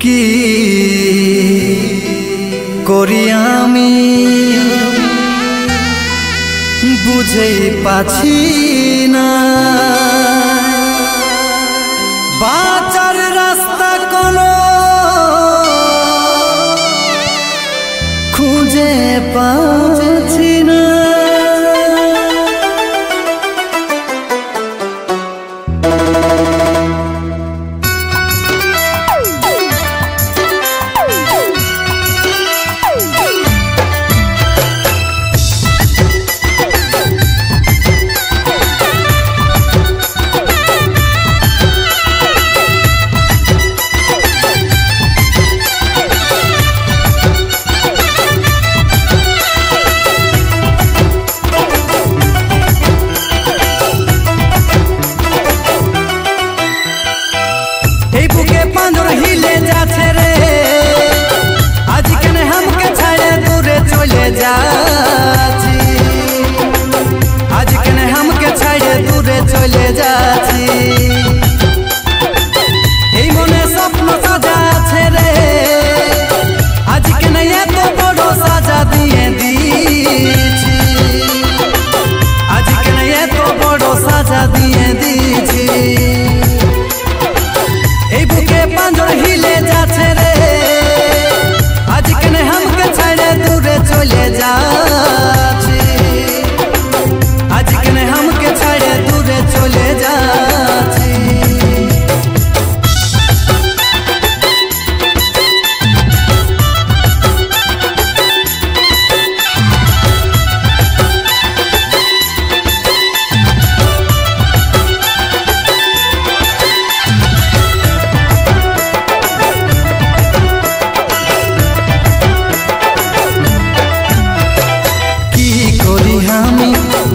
কি করি আমি বুঝে পাছি না, বাঁচার রাস্তা কোনো খুঁজে পাচ্ছি না। এই বুকে পাঁজর হিলে যাচ্ছে রে, আজ কেন हमके ছাড়ে দূরে চলে যাচ্ছি, আজ কেন हमके ছাড়ে দূরে চলে যাচ্ছি। এই মনে স্বপ্ন সাজাচ্ছে রে, আজ কেন এত বড় সাজা দিয়ে দিয়েছি, আজ কেন এত বড় সাজা দিয়ে দিয়েছি। এই বুকে পাঁজর হিলে যাচ্ছে রে, আজ কেন हमके ছাড়ে দূরে চলে যাচ্ছি, আজ কেন हमके ছাড়ে দূরে চলে যাচ্ছি।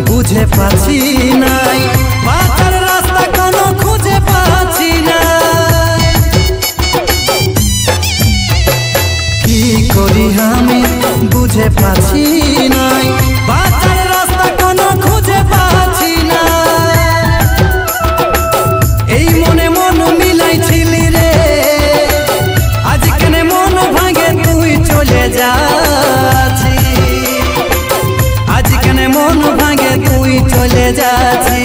বুঝে পাচ্ছি নাই, বাঁচার রাস্তা কোনো খুঁজে পাচ্ছি না, কি করি আমি বুঝে পাচ্ছি নাই, বাঁচার রাস্তা কোনো খুঁজে পাচ্ছি না। এই মনে মন মিলাইছিলি রে, আজ কেন মন ভাঙে তুই চলে যাচ্ছি, আজ কেন মন ভাঙে তুই চলে যাচ্ছি।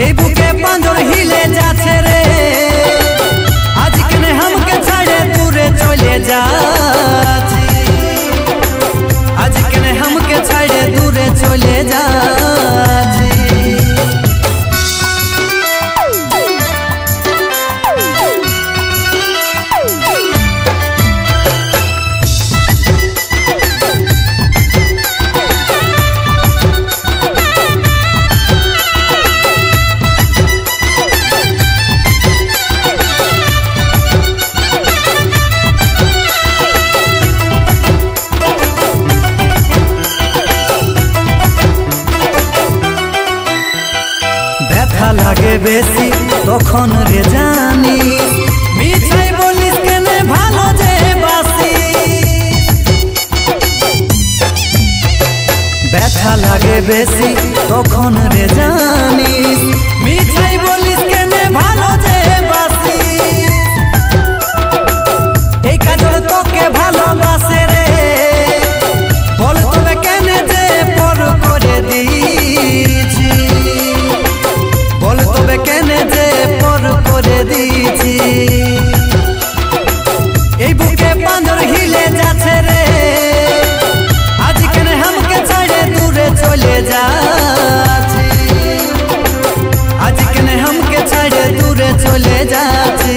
এই বুকে পাঁজর হিলে যাচ্ছে রে, আজ কেন हमके ছাড়ে দূরে চলে যাচ্ছি, আজ কেন हमके ছাড়ে দূরে চলে যাচ্ছি। ব্যথা লাগে বেশি তখন রে জানি, মিছাই বলিস কেন ভালো যে বাসি, ব্যথা লাগে বেশি তখন রে জানি, মিছাই বলিস কেন ভালো যে বাসি। এই কাজল তোকে ভালোবাসে রে, বল তবে কেন যে পর করে দিয়েছি, বল তবে কেন যে পর করে দিয়েছি। এই বুকে পাঁজর হিলে যাচ্ছে রে, আজ কেন हमके ছাড়ে দূরে চলে যাচ্ছি, আজ কেন हमके ছাড়ে দূরে চলে যাচ্ছি।